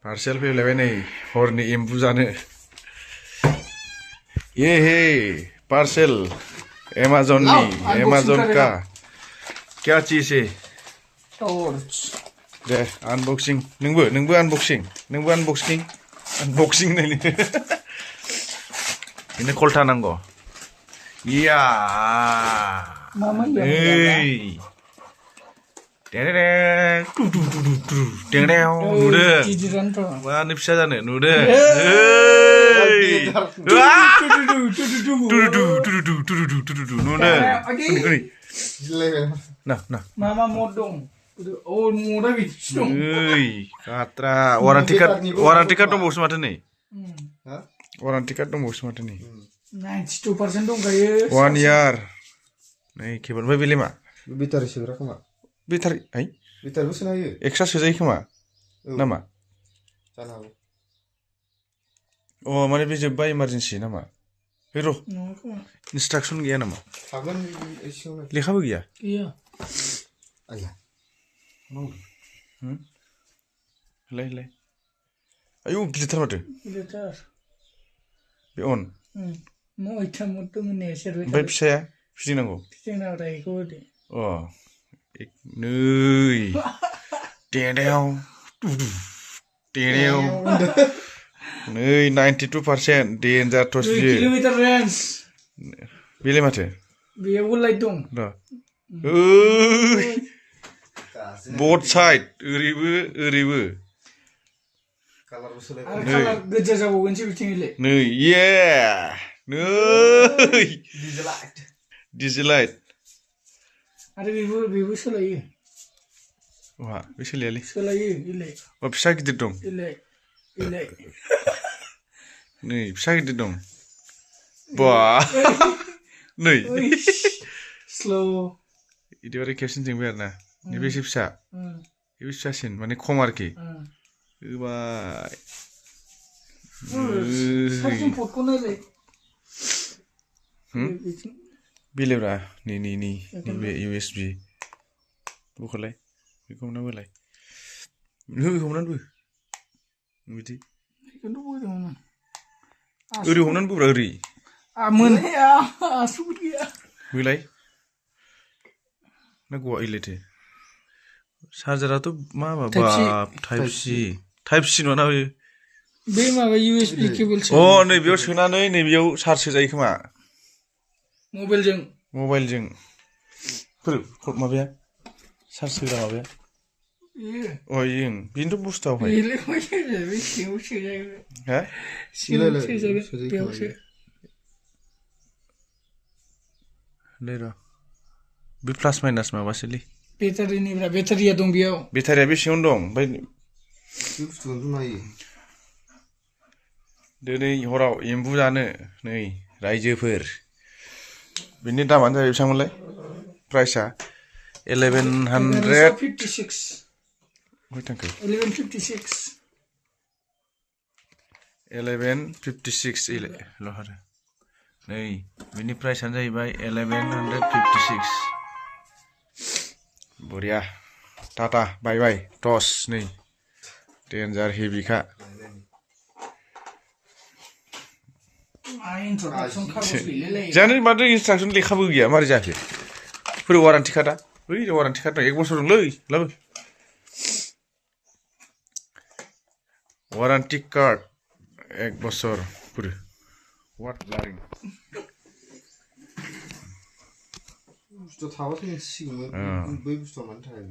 parcel फैलायबाय नै हरनि एम्बु जानो ये हे पार्सेल अमेज़न का क्या चीज है टॉर्च दे अनबॉक्सिंग नोंबो अनबॉक्सिंग नै इनो कल्टा नांगौ या मामा नुदों मानो फिसा जानो नुदों मामा मद दं ओ मदा बिदिसो दं कात्रा वारान्टि कार्ड दंबावोसो माथो नै वारान्टि कार्ड दंबावोसो माथो नै 92% दंखायो 1 year नै केबल ओमफ्राय बेलाय मा बेटारि सोग्रा खोमा बेटारि है बेटारिबो सोनो हायो एक्सट्रा सोजायो खोमा नामा जानो हागौ अ माने बे जोब्बा इमारजेन्सि नामा है र' इन्सट्राक्सन गैया नामा थागोन एसेयावनो लेखाबो गैया आया लाय आयौ गिदिरथार माथो बे अन मैथा मद दं होननाया सेरबाय ओमफ्राय फिसाया फिदिंनांगौ फिदिंनांगौ बेखौ अ नै देदेव नै 92% डेन्जार टस बियो किल'मिटार रेन्ज बेलाय माथो बेयावबो लाइट दं र' बथ साइड ओरैबो कालारबो आरो सोलायबाय कालार गोजा जाबावगोनसो बिथिंलाय नै ये नै डिजेलाइट आरो बेबो सोलायो मा बे सोलायालै सोलायो इलाय अ फिसा गिदिर दं इलाय नै फिसा गिदिर दं बा नै स्ल' इदिबारे खेबसेनो जोंबाय आरो ना नैबे एसे फिसा बेबो फिसासिन माने खम आरोखि होबाय सार्जिं पर्टखौ नायलाय बेलेब्रा नै बे USB बखौलाय बेखौ हमना बोलाय बेखौ हमनानै बो बिदि बेखौथ' बोदोंमोन आं ओरै हमनानै बोब्रा ओरै मोनहाया आसुगुर गैया बोलाय ना गवा इलायथो चार्जाराथ' मा टाइप C नङा ना बेयो बे माबा USB केबोल अ नै बेयाव सोनानै नै बेयाव चार्ज होजायो खोमा मबाइलजों माबाया चार्ज होग्रा माबाया अ इयो बेनोथ' बुस्थुआवहाय र' बे प्लास माइनास माबासोलै बेटारिया दं बेयाव बेटारिया बे सिङावनो दं ओमफ्राय बे बुस्थुखौनो नायो दिनै हराव एम्बु जानो नै रायजोफोर बेनि दामानो जाहैबाय बेसेबांमोनलाय प्राइसआ 1156 बहाय थांखो 1156 ल'हारो नै बेनि प्राइसआनो जाहैबाय 1156 बरिया टाटा बाय टस नै डेन्जार हेभिखा जानो माथो इन्सट्राक्सन लेखाबो गैया मारै जाखो फोर वारान्टि कार्डआ वारान्टि कार्ड दं 1 बोसोर दंलै लाबो वारान्टि कार्ड 1 बोसोर फोर वाट लारिं बुस्थु थाबाथ' मिथिसिगौमोन बै बुस्थुआ मानि थाखाय